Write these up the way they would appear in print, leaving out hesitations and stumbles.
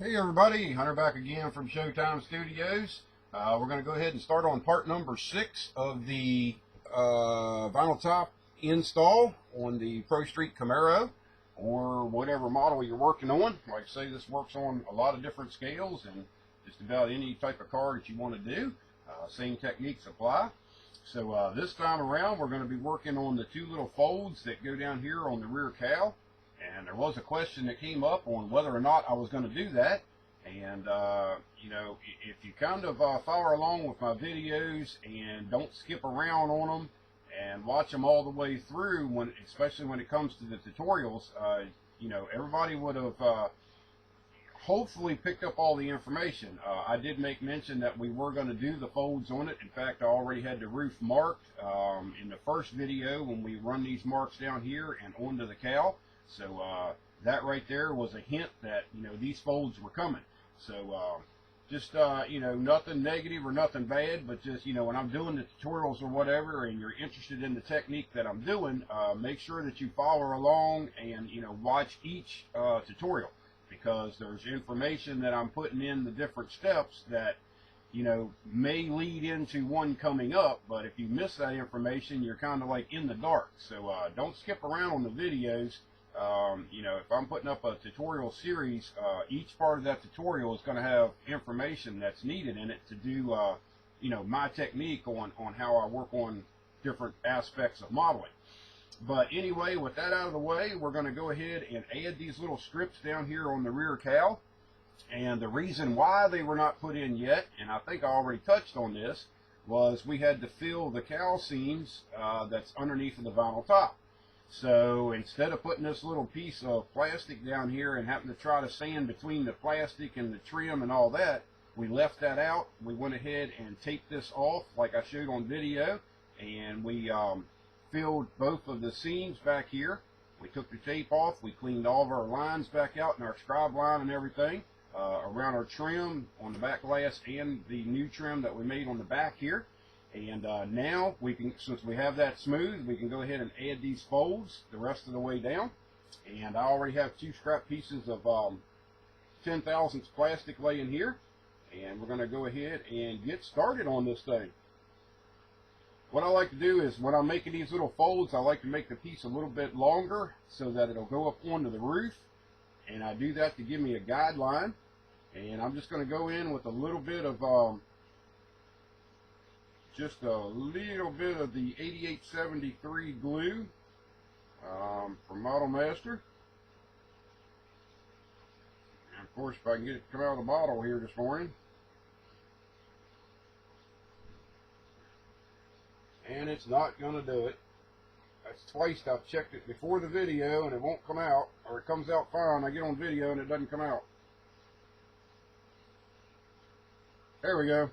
Hey everybody, Hunter back again from Showtime Studios. We're going to go ahead and start on part number 6 of the vinyl top install on the Pro Street Camaro or whatever model you're working on. Like I say, this works on a lot of different scales and just about any type of car that you want to do. Same techniques apply. So this time around we're going to be working on the two little folds that go down here on the rear cowl. And there was a question that came up on whether or not I was going to do that. And, you know, if you kind of follow along with my videos and don't skip around on them and watch them all the way through, especially when it comes to the tutorials, you know, everybody would have hopefully picked up all the information. I did make mention that we were going to do the folds on it. In fact, I already had the roof marked in the first video when we run these marks down here and onto the cowl. So that right there was a hint that, you know, these folds were coming. So just, you know, nothing negative or nothing bad, but just, you know, when I'm doing the tutorials or whatever and you're interested in the technique that I'm doing, make sure that you follow along and, you know, watch each tutorial, because there's information that I'm putting in the different steps that, you know, may lead into one coming up. But if you miss that information, you're kind of like in the dark. So don't skip around on the videos. You know, if I'm putting up a tutorial series, each part of that tutorial is going to have information that's needed in it to do, you know, my technique on how I work on different aspects of modeling. But anyway, with that out of the way, we're going to go ahead and add these little strips down here on the rear cowl. And the reason why they were not put in yet, and I think I already touched on this, was we had to fill the cowl seams that's underneath of the vinyl top. So instead of putting this little piece of plastic down here and having to try to sand between the plastic and the trim and all that, we left that out. We went ahead and taped this off like I showed on video, and we filled both of the seams back here. We took the tape off. We cleaned all of our lines back out and our scribe line and everything around our trim on the back glass and the new trim that we made on the back here. And now we can, since we have that smooth, we can go ahead and add these folds the rest of the way down. And I already have two scrap pieces of 10 thousandths plastic laying here. And we're going to go ahead and get started on this thing. What I like to do is when I'm making these little folds, I like to make the piece a little bit longer so that it'll go up onto the roof. And I do that to give me a guideline. And I'm just going to go in with a little bit of just a little bit of the 8873 glue from Model Master. And of course, if I can get it to come out of the bottle here this morning. And it's not going to do it. That's twice I've checked it before the video and it won't come out, or it comes out fine. I get on video and it doesn't come out. There we go.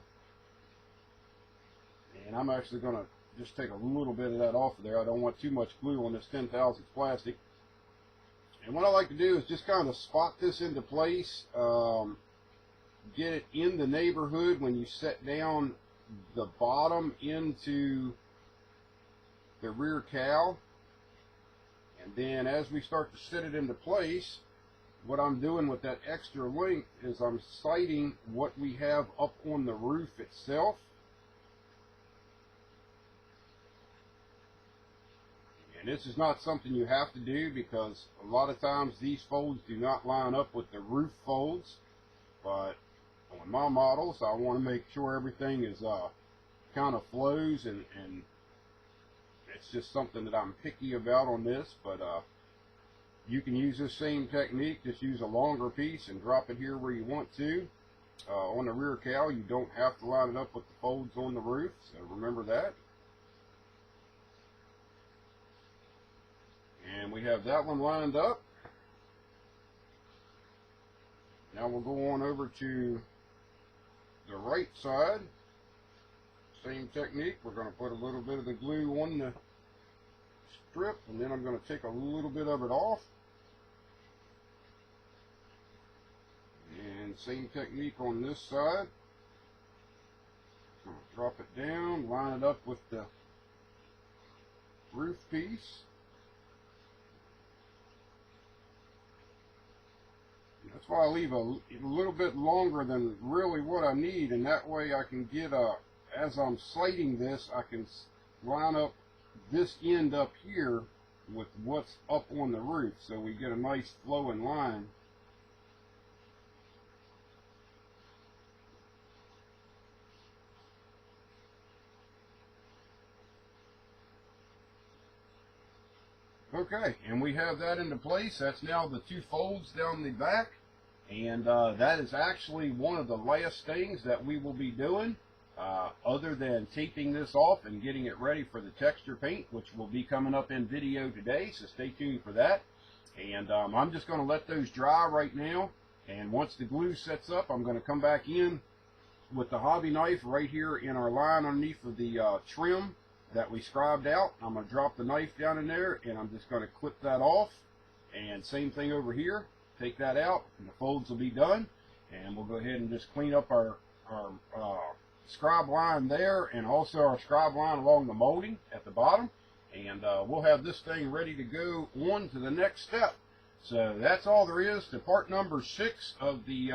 And I'm actually going to just take a little bit of that off of there. I don't want too much glue on this 10 thousandths plastic. And what I like to do is just kind of spot this into place, get it in the neighborhood when you set down the bottom into the rear cowl. And then as we start to set it into place, what I'm doing with that extra length is I'm sighting what we have up on the roof itself. And this is not something you have to do, because a lot of times these folds do not line up with the roof folds. But on my models, I want to make sure everything is kind of flows, and it's just something that I'm picky about on this. But you can use this same technique, just use a longer piece and drop it here where you want to. On the rear cowl, you don't have to line it up with the folds on the roof, so remember that. And we have that one lined up. Now we'll go on over to the right side. Same technique. We're going to put a little bit of the glue on the strip, and then I'm going to take a little bit of it off. And same technique on this side. Drop it down, line it up with the roof piece. That's why I leave a little bit longer than really what I need, and that way I can get as I'm slating this, I can line up this end up here with what's up on the roof, so we get a nice flowing line. Okay, and we have that into place. That's now the two folds down the back, and that is actually one of the last things that we will be doing, other than taping this off and getting it ready for the texture paint, which will be coming up in video today, so stay tuned for that. And I'm just going to let those dry right now, and once the glue sets up, I'm going to come back in with the hobby knife right here in our line underneath of the trim that we scribed out. I'm going to drop the knife down in there, and I'm just going to clip that off. And same thing over here. Take that out, and the folds will be done. And we'll go ahead and just clean up our scribe line there, and also our scribe line along the molding at the bottom. And we'll have this thing ready to go on to the next step. So that's all there is to part number 6 of the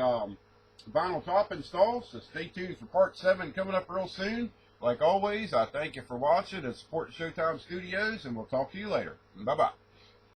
vinyl top install. So stay tuned for part 7 coming up real soon. Like always, I thank you for watching and support Showtime Studios, and we'll talk to you later. Bye-bye.